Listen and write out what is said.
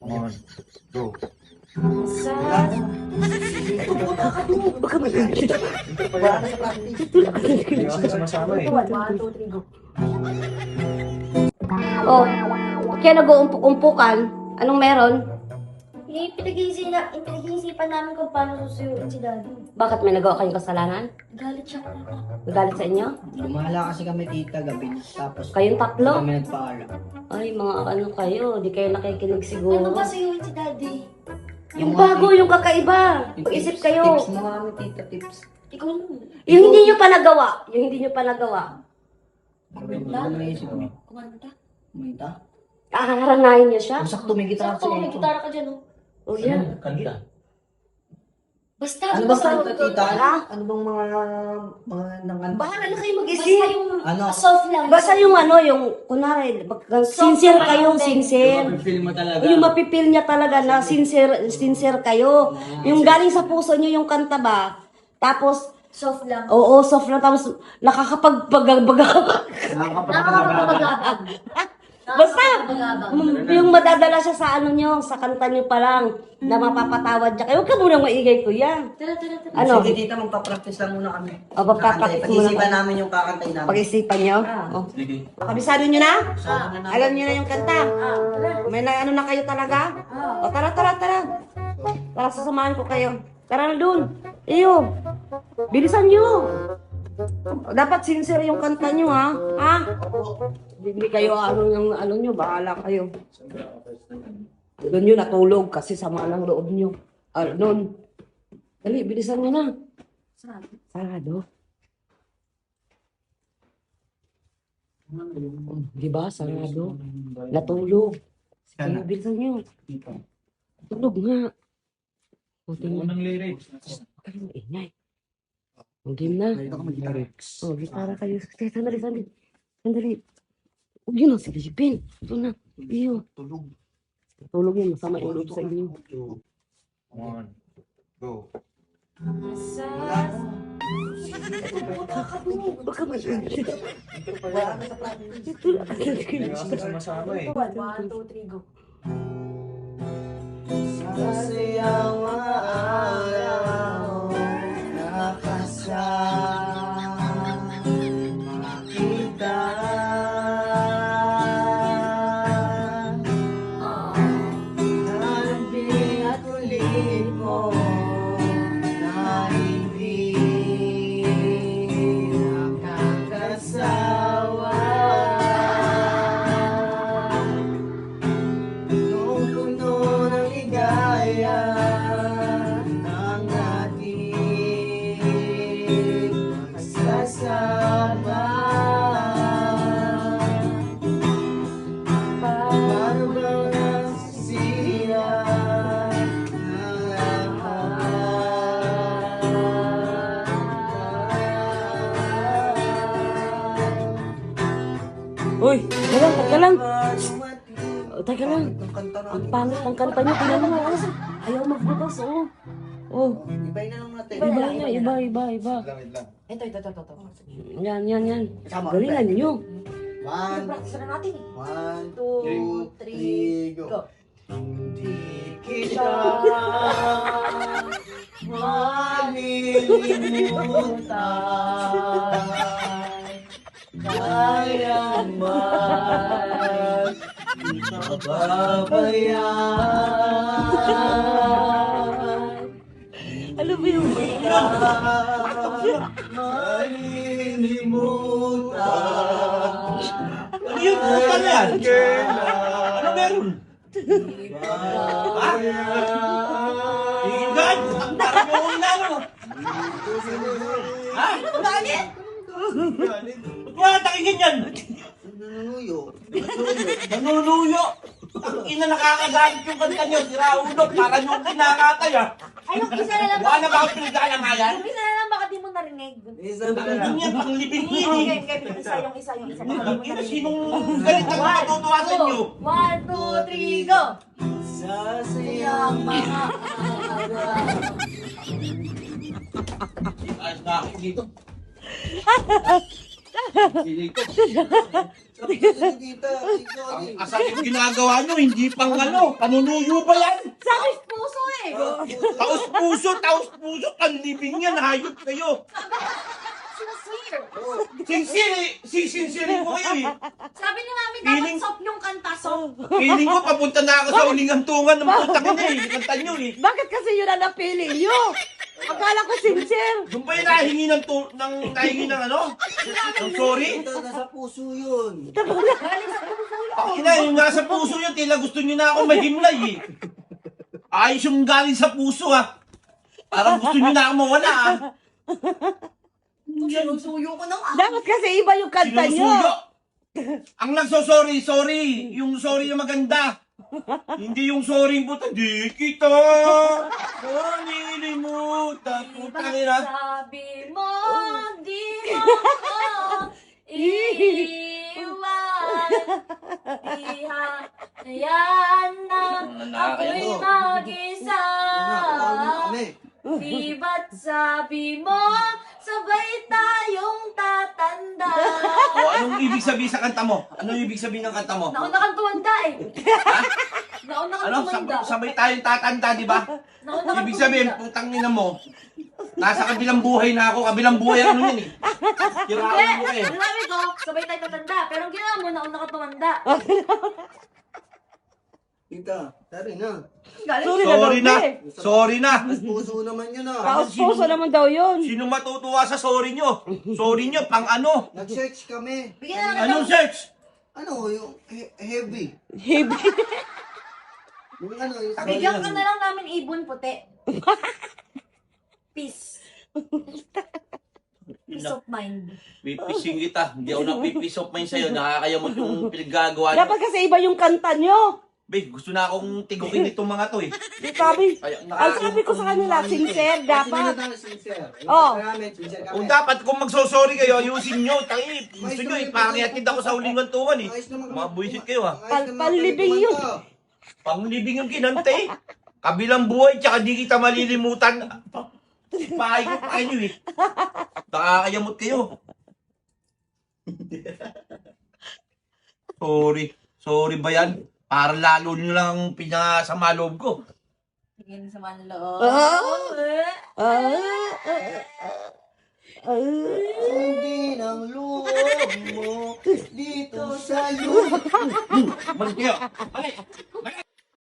One, go. Sa... Pupunta ka doon. Baka mag-alala. Wala na sa practice. Hindi ako sumasama eh. 1, 2, 3, go. Oh, kaya nag-uumpok-umpukan. Anong meron? Pinag-iisipan namin kung paano susuyuin si Daddy. Bakit may nagawa kayong kasalanan? Galit siya. Nagalit sa inyo? Gumala kasi kami tita gabi. Tapos Kayong tatlo? kami nagpaalam. Ay, mga ano kayo, di kayo nakikinig siguro. Ano ba suyuin si Daddy? Yung bago, yung kakaiba. Yung Pag-isip tips, kayo. Tips mo kami tita, tips. Ikaw lang. Yung hindi nyo pa nagawa. Yung hindi nyo pa nagawa. Ano naisip mo? Kumanta. Kumita? Harangahin nyo siya. Kung sakto may gitara Sakto, may sa gitara ka dyan, oh. O yan. Kanta. Basta, Ano ba basta. kanta tita? Ha? Ano bang mga nanganta? Bahala na kayo Basta mag-isip. yung Ano? soft lang. Basta yung ano, yung, kunwari, sincere kayong sincere. Film mo talaga. Yung mapipil niya talaga na sincere kayo. Yung galing sa puso niyo yung kanta ba? Tapos, Soft lang. oo, soft lang. Tapos, nakakapagbaga. Nakakapagpagabang. Basta, yung madadala siya sa ano niyo, sa kanta niyo pa lang, na mapapatawad niya kayo. Huwag ka munang maingay, kuya. Tara, tara, tara. Ano? Sige tita, magpa-practice lang muna kami. O, magpa-practice muna Pag-isipan kami. namin yung kakantay namin. Pag-isipan niyo. Oh. Sige. Kabisado niyo na? Sana na namin. Alam niyo na yung kanta? Tara. May na ano na kayo talaga? O, tara. Tara, sasamahan ko kayo. Tara na dun. Iyo. Bilisan niyo. Dapat sincere yung kanta niyo, ha? Ha? Hindi kayo ano niyo, bahala kayo. Doon yun natulog kasi sama ng loob niyo. Doon. Dali, bilisan niyo na. Sarado. Di ba? Sarado. Natulog. Sige, bilisan niyo. Tulog nga. O, tingnan. Unang lyrics. Kayo ingay. O, game na. Lyrics. O, gitara kayo. Sandali. Huwag yun ang silipin. Ito na. Iyo. Tulog yun. Masama yung loob sa inyo. Two, one, go. Sa... Baka mag-alala. Wala na sa practice. Hindi ako sumasama eh. 1, 2, 3, go. Kasi ang mga araw nakasama kita. Nalambing at ulit mo na hindi nakakasawa. Nung puno ng ligaya ang ating magsasama. Paano ba nasisira ang lahat? Uy, teka lang. O, teka lang. Ang kanta na. Ang pangit ng kanta niyo. Tingnan mo. Oh. Ayaw magbukas. Oh. Oh. Ibay na lang natin. Iba. Wait lang. Ito. Yan. Sama. Galingan niyo. One, Practice na natin. 1, 2, 3, 3, go. go. Hindi kita malilimutan. Kailanman ipababayaan. Alam mo yung Malilimutan. Ano yung puta na yan? Ano meron? Inggan! Ang parang yung laro! Ha? Bakit? Ba't wala takingin yan? Nanunuyo. Nanuluyo! Ang ina nakakagamit yung kanta nyo, si Raulo, parang yung kinakatay ah! Ay, yung isa na lang. Wala na ba akong pinag-aalangayan? Yung isa na lang, baka di mo narinig. Yung yan, panglibing nyo eh! Yung isa. Baka di mo Ina, narinig. sinong galit ang matutuwa sa inyo? 1, 2, 3, go! Sa Yung mga Ayos na ako dito. Dito. Sabi ko sa tita, ikaw Ang eh. asal yung ginagawa nyo, hindi pang ano. Panunuyo ba yan? Sabi puso eh. Taos puso, panlibing yan. Hayop kayo. Sincere. Sinsirin ko kayo eh. Sabi ni Mami, Feeling- dapat soft yung kanta, soft. Feeling ko, papunta na ako sa uling hantungan ng putang ina eh. Kanta nyo eh. Bakit kasi yun ang napili nyo? Akala ko sincere. Doon ba yung nahingi nahingi ng ano? Ng sorry? Tita, nasa puso yun. Galing sa puso yun. Ang ina, yung nasa puso nyo, tila gusto nyo na ako mahimlay eh. Ayos yung galing sa puso ah. Parang gusto nyo na ako mawala ah. Sinusuyo ko na nga. Dapat kasi iba yung kanta nyo. Sinusuyo. Ang sorry. Yung sorry na maganda. Hindi yung sorry yung puta. Di kita malilimutan. Putang ina. Sabi mo, di mo ko iiwan. Ihayaan na ako'y mag-isa. Nakakataon mo kami. Di ba't sabi mo, sabay tayong tatanda. O, anong ibig sabihin sa kanta mo? Anong ibig sabihin ng kanta mo? Nauna kang tumanda eh. Nauna kang Ano? tumanda. Sabay tayong tatanda, di ba? Nauna kang Ibig sabihin, tumanda. putang ina mo, nasa kabilang buhay na ako. Kabilang buhay ano yan eh. Kiraan mo Hindi, eh. sabi ko, sabay tayo tatanda. Pero ang ginawa mo, nauna kang tumanda. Tita, sorry na. Galing Sorry Sorry daw, na. eh. Sorry na. Mas puso naman yun ah. Taos puso naman daw yun. Sino matutuwa sa sorry nyo? Sorry nyo, pang ano? Nag-search kami. Bigyan na lang Anong search? Ano, yung heavy. Heavy. Yung ano, yung Bigyan ka na lang namin ibon puti. Peace. Peace of mind. Pipising kita. Hindi ako napipiss of mind sa'yo. Nakakayamot yung pinaggagawa nyo. Dapat kasi iba yung kanta nyo. Babe, gusto na akong tigukin itong mga to eh. Sabi, Ay, ang sabi ko sa kanila, sincere dapat. Sincere. Oh. Sincere Kung kami. dapat kung magsosorry kayo, ayusin nyo. Tangi, gusto nyo eh. Pangiyatid ako sa ulingan tuwan eh. Ayos naman kami. Mga buisit kayo ah. Ayos naman Panlibing kami yun. kumanta. Panglibing yung kinante. Kabilang buhay, tsaka di kita malilimutan. Pahay ko pa nyo eh. Nakakayamot kayo. Sorry ba yan? Para lalo nyo lang pinasama loob ko. Sige, sa manloob. Sundin ang loob mo dito sa'yo. Balik kayo.